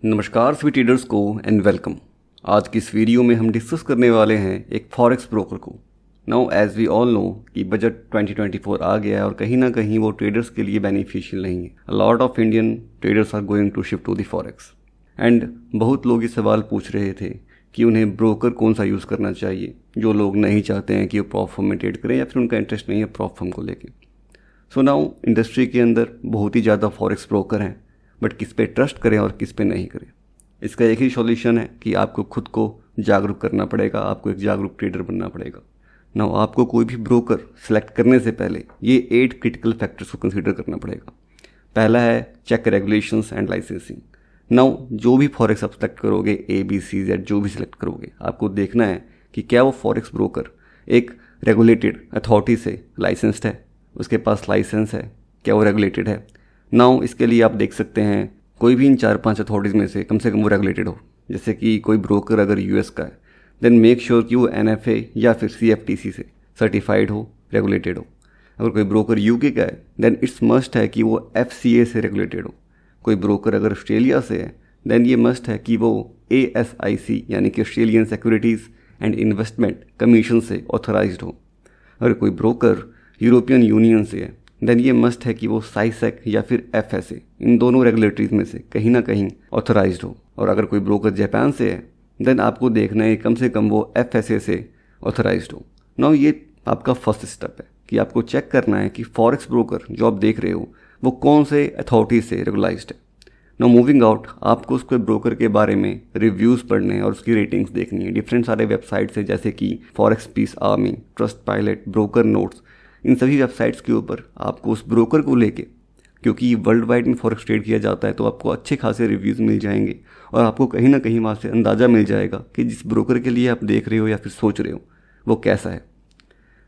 नमस्कार सभी ट्रेडर्स को एंड वेलकम। आज की इस वीडियो में हम डिस्कस करने वाले हैं एक फॉरेक्स ब्रोकर को। Now as we all know कि बजट 2024 आ गया है और कहीं ना कहीं वो ट्रेडर्स के लिए बेनिफिशियल नहीं है। A lot of Indian traders are going to shift to the forex and बहुत लोग ये सवाल पूछ रहे थे कि उन्हें ब्रोकर कौन सा यूज़ करना चाहिए, जो लोग नहीं चाहते हैं कि वो प्रॉप फर्म में ट्रेड करें या फिर उनका इंटरेस्ट नहीं है प्रॉप फर्म को लेकर। सो नाउ इंडस्ट्री के अंदर बहुत ही ज़्यादा फॉरेक्स ब्रोकर हैं, बट किस पे ट्रस्ट करें और किस पे नहीं करें। इसका एक ही सॉल्यूशन है कि आपको खुद को जागरूक करना पड़ेगा, आपको एक जागरूक ट्रेडर बनना पड़ेगा। नाउ आपको कोई भी ब्रोकर सेलेक्ट करने से पहले ये 8 क्रिटिकल फैक्टर्स को कंसीडर करना पड़ेगा। पहला है check regulations and licensing. Now जो भी फॉरेक्स आप सेलेक्ट करोगे, ABC Z जो भी सिलेक्ट करोगे, आपको देखना है कि क्या वो फॉरेक्स ब्रोकर एक रेगुलेटेड अथॉरिटी से लाइसेंस्ड है, उसके पास लाइसेंस है, क्या वो रेगुलेटेड है। नाउ इसके लिए आप देख सकते हैं कोई भी इन 4-5 अथॉरिटीज़ में से कम वो रेगुलेटेड हो। जैसे कि कोई ब्रोकर अगर US का है, देन मेक श्योर कि वो NFA या फिर CFTC से सर्टिफाइड हो, रेगुलेटेड हो। अगर कोई ब्रोकर UK का है, देन इट्स मस्ट है कि वो FCA से रेगुलेटेड हो। कोई ब्रोकर अगर ऑस्ट्रेलिया से है, देन ये मस्ट है कि वो ASIC यानी कि Australian securities and investment commission से ऑथराइज्ड हो। अगर कोई ब्रोकर यूरोपियन यूनियन से है, देन ये मस्ट है कि वो SISAC या फिर FSA इन दोनों रेगुलेटरीज में से कहीं ना कहीं ऑथराइज्ड हो। और अगर कोई ब्रोकर जापान से है, देन आपको देखना है कम से कम वो FSA से ऑथराइज्ड हो। नाउ ये आपका फर्स्ट स्टेप है कि आपको चेक करना है कि फॉरेक्स ब्रोकर जो आप देख रहे हो वो कौन से अथॉरिटी से रेगुलाइज्ड है। नाउ मूविंग आउट, आपको उसके ब्रोकर के बारे में रिव्यूज़ पढ़ने हैं और उसकी रेटिंग्स देखनी है। डिफरेंट सारे वेबसाइट्स है जैसे कि Forex Peace Army, Trustpilot, BrokerNotes. इन सभी वेबसाइट्स के ऊपर आपको उस ब्रोकर को लेके, क्योंकि वर्ल्ड वाइड में फॉरेक्स ट्रेड किया जाता है, तो आपको अच्छे खासे रिव्यूज़ मिल जाएंगे और आपको कहीं ना कहीं वहाँ से अंदाज़ा मिल जाएगा कि जिस ब्रोकर के लिए आप देख रहे हो या फिर सोच रहे हो वो कैसा है।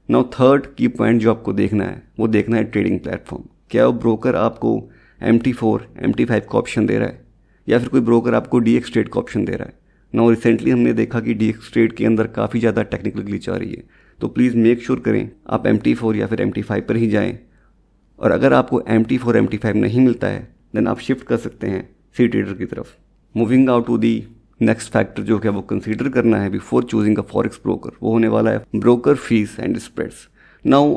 नाउ थर्ड की पॉइंट जो आपको देखना है वो देखना है ट्रेडिंग प्लेटफॉर्म। क्या वो ब्रोकर आपको MT4, MT5 का ऑप्शन दे रहा है या फिर कोई ब्रोकर आपको DX ट्रेड का ऑप्शन दे रहा है। नाउ रिसेंटली हमने देखा कि DX ट्रेड के अंदर काफ़ी ज़्यादा टेक्निकल ग्लिच आ रही है, तो प्लीज़ मेक श्योर करें आप MT4 या फिर MT5 पर ही जाएं। और अगर आपको MT4, MT5 नहीं मिलता है, देन आप शिफ्ट कर सकते हैं सी ट्रेडर की तरफ। Moving out to the next factor जो क्या वो कंसीडर करना है before choosing a forex broker, वो होने वाला है broker fees and spreads. Now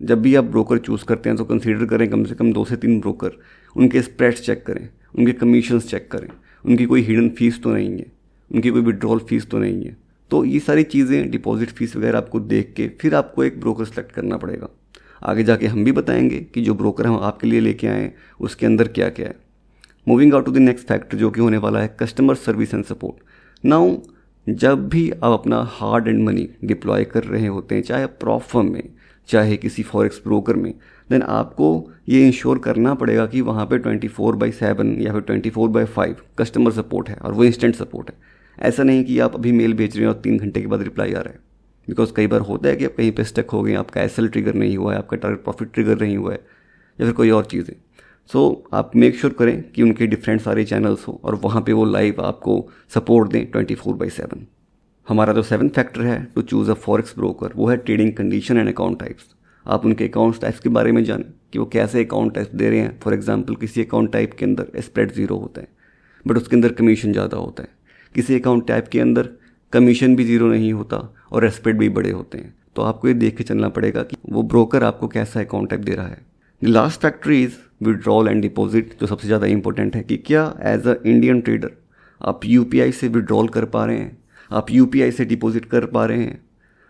जब भी आप ब्रोकर चूज़ करते हैं तो कंसीडर करें कम से कम 2 से 3 ब्रोकर, उनके स्प्रेड्स चेक करें, उनके कमीशंस चेक करें, उनकी कोई हिडन फीस तो नहीं है, उनकी कोई विड्रॉल फीस तो नहीं है। तो ये सारी चीज़ें, डिपॉजिट फीस वगैरह आपको देख के फिर आपको एक ब्रोकर सेलेक्ट करना पड़ेगा। आगे जाके हम भी बताएंगे कि जो ब्रोकर हम आपके लिए लेके आए उसके अंदर क्या क्या है। Moving out to the next factor जो कि होने वाला है customer service and support. Now जब भी आप अपना हार्ड एंड मनी डिप्लॉय कर रहे होते हैं, चाहे प्रॉप फर्म में चाहे किसी फॉरेक्स ब्रोकर में, देन आपको ये इंश्योर करना पड़ेगा कि वहाँ पे 24/7 या फिर 24/5 कस्टमर सपोर्ट है और वो इंस्टेंट सपोर्ट है। ऐसा नहीं कि आप अभी मेल भेज रहे हो और 3 घंटे के बाद रिप्लाई आ रहा है। बिकॉज कई बार होता है कि आप कहीं पे स्टक हो गए, आपका SL ट्रिगर नहीं हुआ है, आपका टारगेट प्रॉफिट ट्रिगर नहीं हुआ है या फिर कोई और चीज़ें। सो आप मेक श्योर करें कि उनके डिफरेंट सारे चैनल्स हो और वहाँ पे वो लाइव आपको सपोर्ट दें 24/7। हमारा जो 7th फैक्टर है to choose a forex broker, वो है trading condition and account types. आप उनके अकाउंट टाइप्स के बारे में जानें कि वो कैसे अकाउंट टाइप्स दे रहे हैं। फॉर एग्जाम्पल, किसी अकाउंट टाइप के अंदर स्प्रेड 0 होता है बट उसके अंदर कमीशन ज़्यादा होता है। किसी अकाउंट टाइप के अंदर कमीशन भी 0 नहीं होता और स्प्रेड भी बड़े होते हैं। तो आपको ये देख के चलना पड़ेगा कि वो ब्रोकर आपको कैसा अकाउंट टाइप दे रहा है। The last factor is withdrawal and deposit, जो सबसे ज़्यादा इंपॉर्टेंट है कि क्या एज अ इंडियन ट्रेडर आप UPI से विड्रॉल कर पा रहे हैं, आप UPI से डिपॉजिट कर पा रहे हैं।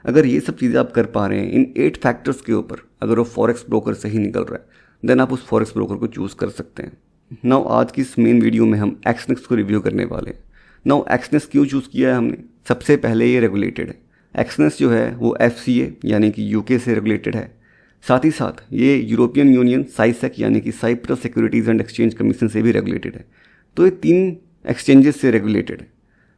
अगर ये सब चीज़ें आप कर पा रहे हैं इन 8 फैक्टर्स के ऊपर, अगर वो फॉरेक्स ब्रोकर सही निकल रहा है, देन आप उस फॉरेक्स ब्रोकर को चूज़ कर सकते हैं। नाउ आज की इस मेन वीडियो में हम एक्सनेक्स को रिव्यू करने वाले हैं। नाउ एक्सनेक्स क्यों चूज़ किया है हमने? सबसे पहले ये रेगुलेटेड है। एक्सनेक्स जो है वो FCA यानी कि UK से रेगुलेटेड है। साथ ही साथ ये यूरोपियन यूनियन SISAC यानी कि Cyprus securities and exchange commission से भी रेगुलेटेड है। तो ये 3 एक्सचेंजेस से रेगुलेटेड है।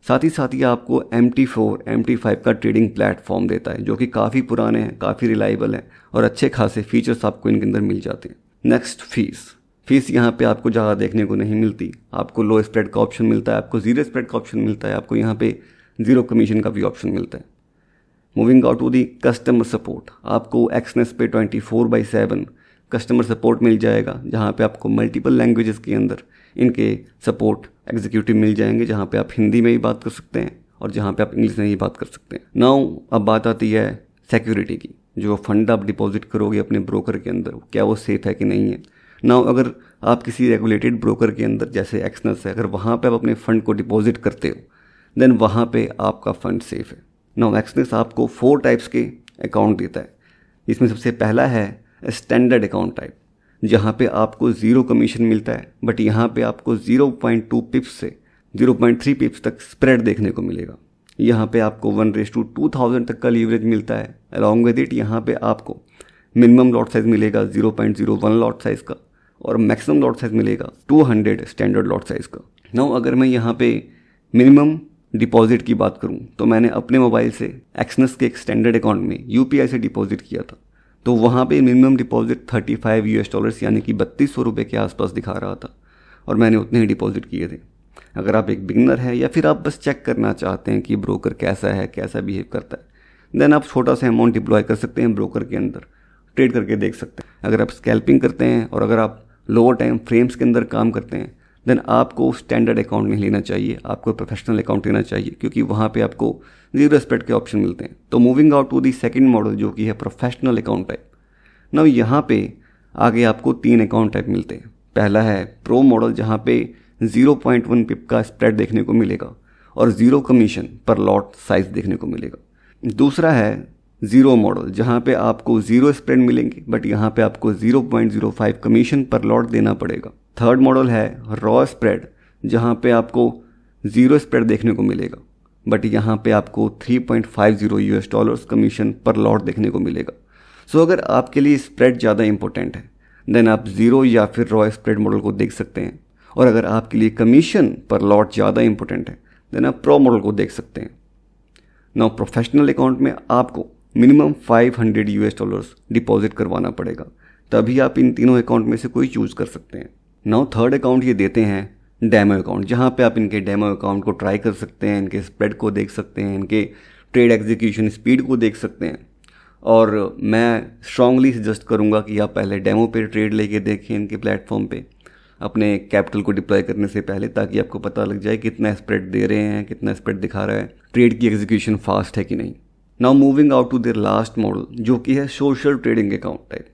साथ ही आपको MT4, MT5 का ट्रेडिंग प्लेटफॉर्म देता है जो कि काफ़ी पुराने हैं, काफ़ी रिलायबल हैं और अच्छे खासे फीचर्स आपको इनके अंदर मिल जाते हैं। नेक्स्ट फीस यहाँ पे आपको ज़्यादा देखने को नहीं मिलती। आपको लो स्प्रेड का ऑप्शन मिलता है, आपको 0 स्प्रेड का ऑप्शन मिलता है, आपको यहाँ पे 0 कमीशन का भी ऑप्शन मिलता है। Moving out to the customer support, आपको एक्सनेस पे 24/7 कस्टमर सपोर्ट मिल जाएगा, जहाँ पे आपको मल्टीपल लैंग्वेजेस के अंदर इनके सपोर्ट एग्जीक्यूटिव मिल जाएंगे जहाँ पे आप हिंदी में ही बात कर सकते हैं और जहाँ पे आप इंग्लिश में ही बात कर सकते हैं। नाउ अब बात आती है सिक्योरिटी की। जो फंड आप डिपॉजिट करोगे अपने ब्रोकर के अंदर, क्या वो सेफ़ है कि नहीं है। नाउ अगर आप किसी रेगुलेटेड ब्रोकर के अंदर जैसे एक्सनस है, अगर वहाँ पे आप अपने फ़ंड को डिपॉजिट करते हो देन वहाँ पे आपका फ़ंड सेफ़ है। नाउ एक्सनस आपको 4 टाइप्स के अकाउंट देता है। इसमें सबसे पहला है स्टैंडर्ड अकाउंट टाइप, जहाँ पे आपको 0 कमीशन मिलता है, बट यहाँ पे आपको 0.2 पिप्स से 0.3 पिप्स तक स्प्रेड देखने को मिलेगा। यहाँ पे आपको 1:2000 तक का लीवरेज मिलता है। अलॉन्ग विद इट यहाँ पे आपको मिनिमम लॉट साइज़ मिलेगा 0.01 लॉट साइज़ का और मैक्सिमम लॉट साइज़ मिलेगा 200 स्टैंडर्ड लॉट साइज़ का। नाउ अगर मैं यहाँ पे मिनिमम डिपॉजिट की बात करूँ तो मैंने अपने मोबाइल से एक्सनस के एक स्टैंडर्ड अकाउंट में UPI से डिपॉजिट किया था, तो वहाँ पे मिनिमम डिपॉजिट $35 यानी कि 3200 रुपये के आसपास दिखा रहा था और मैंने उतने ही डिपॉजिट किए थे। अगर आप एक बिगनर है या फिर आप बस चेक करना चाहते हैं कि ब्रोकर कैसा है, कैसा बिहेव करता है, देन आप छोटा सा अमाउंट डिप्लॉय कर सकते हैं ब्रोकर के अंदर, ट्रेड करके देख सकते हैं। अगर आप स्कैल्पिंग करते हैं और अगर आप लोअर टाइम फ्रेम्स के अंदर काम करते हैं देन आपको स्टैंडर्ड अकाउंट नहीं लेना चाहिए, आपको प्रोफेशनल अकाउंट लेना चाहिए, क्योंकि वहाँ पे आपको 0 स्प्रेड के ऑप्शन मिलते हैं। तो moving out to the second model जो कि है प्रोफेशनल अकाउंट टाइप। नाउ यहाँ पे आगे आपको 3 अकाउंट टाइप मिलते हैं। पहला है प्रो मॉडल जहाँ पे 0.1 पिप का स्प्रेड देखने को मिलेगा और 0 कमीशन पर लॉट साइज देखने को मिलेगा। दूसरा है ज़ीरो मॉडल जहाँ पे आपको 0 स्प्रेड मिलेंगे बट यहाँ पे आपको 0.05 कमीशन पर लॉट देना पड़ेगा। थर्ड मॉडल है रॉ स्प्रेड जहाँ पे आपको 0 स्प्रेड देखने को मिलेगा बट यहाँ पे आपको $3.50 कमीशन पर लॉट देखने को मिलेगा। सो अगर आपके लिए स्प्रेड ज़्यादा इंपॉर्टेंट है देन आप 0 या फिर रॉ स्प्रेड मॉडल को देख सकते हैं, और अगर आपके लिए कमीशन पर लॉट ज़्यादा इंपॉर्टेंट है देन आप प्रो मॉडल को देख सकते हैं। नाउ प्रोफेशनल अकाउंट में आपको मिनिमम $500 डिपॉजिट करवाना पड़ेगा, तभी आप इन तीनों अकाउंट में से कोई चूज़ कर सकते हैं। नाउ थर्ड अकाउंट ये देते हैं डेमो अकाउंट, जहाँ पे आप इनके डेमो अकाउंट को ट्राई कर सकते हैं, इनके स्प्रेड को देख सकते हैं, इनके ट्रेड एग्जीक्यूशन स्पीड को देख सकते हैं। और मैं स्ट्रांगली सजेस्ट करूँगा कि आप पहले डेमो पे ट्रेड लेके देखें इनके प्लेटफॉर्म पे अपने कैपिटल को डिप्लॉय करने से पहले, ताकि आपको पता लग जाए कितना स्प्रेड दे रहे हैं, कितना स्प्रेड दिखा रहा है, ट्रेड की एग्जीक्यूशन फास्ट है कि नहीं। Now moving out to their last model जो कि है social trading account type.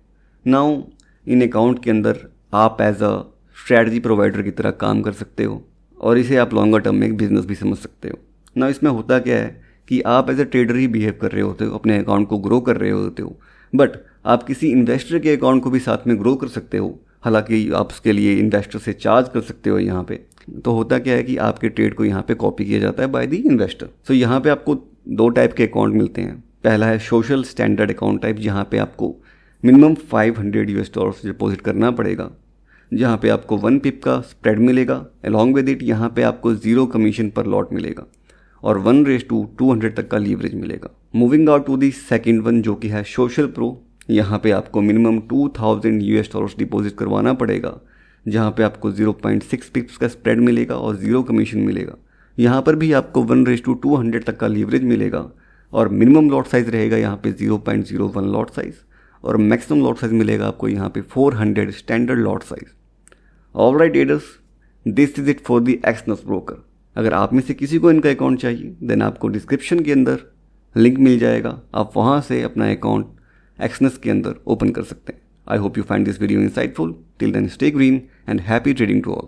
Now इन अकाउंट के अंदर आप एज अ स्ट्रैटेजी प्रोवाइडर की तरह काम कर सकते हो और इसे आप लॉन्गर टर्म में एक बिजनेस भी समझ सकते हो। नाउ इसमें होता क्या है कि आप एज अ ट्रेडर ही बिहेव कर रहे होते हो, अपने अकाउंट को ग्रो कर रहे होते हो, बट आप किसी इन्वेस्टर के अकाउंट को भी साथ में ग्रो कर सकते हो। हालांकि आप उसके लिए इन्वेस्टर से चार्ज कर सकते हो यहाँ पे। तो होता क्या है कि आपके ट्रेड को यहाँ पे कॉपी किया जाता है बाय द इन्वेस्टर। सो यहाँ पे आपको 2 टाइप के अकाउंट मिलते हैं। पहला है सोशल स्टैंडर्ड अकाउंट टाइप जहाँ पे आपको मिनिमम $500 डिपॉजिट करना पड़ेगा, जहाँ पे आपको 1 पिप का स्प्रेड मिलेगा। अलॉन्ग विद इट यहाँ पे आपको 0 कमीशन पर लॉट मिलेगा और 1:200 तक का लीवरेज मिलेगा। Moving out to the second one जो कि है सोशल प्रो, यहाँ पे आपको मिनिमम $2000 डिपॉजिट करवाना पड़ेगा, जहाँ पे आपको 0.6 पिप्स का स्प्रेड मिलेगा और 0 कमीशन मिलेगा। यहाँ पर भी आपको 1:200 तक का लीवरेज मिलेगा और मिनिमम लॉट साइज़ रहेगा यहाँ पे 0.01 लॉट साइज़ और मैक्सिमम लॉट साइज़ मिलेगा आपको यहाँ पे 400 standard lot size. Alright traders, this is it for the Exynos broker. अगर आप में से किसी को इनका अकाउंट चाहिए देन आपको डिस्क्रिप्शन के अंदर लिंक मिल जाएगा, आप वहाँ से अपना अकाउंट एक्सनस के अंदर ओपन कर सकते हैं। I hope you find this video insightful. Till then stay green and happy trading to all.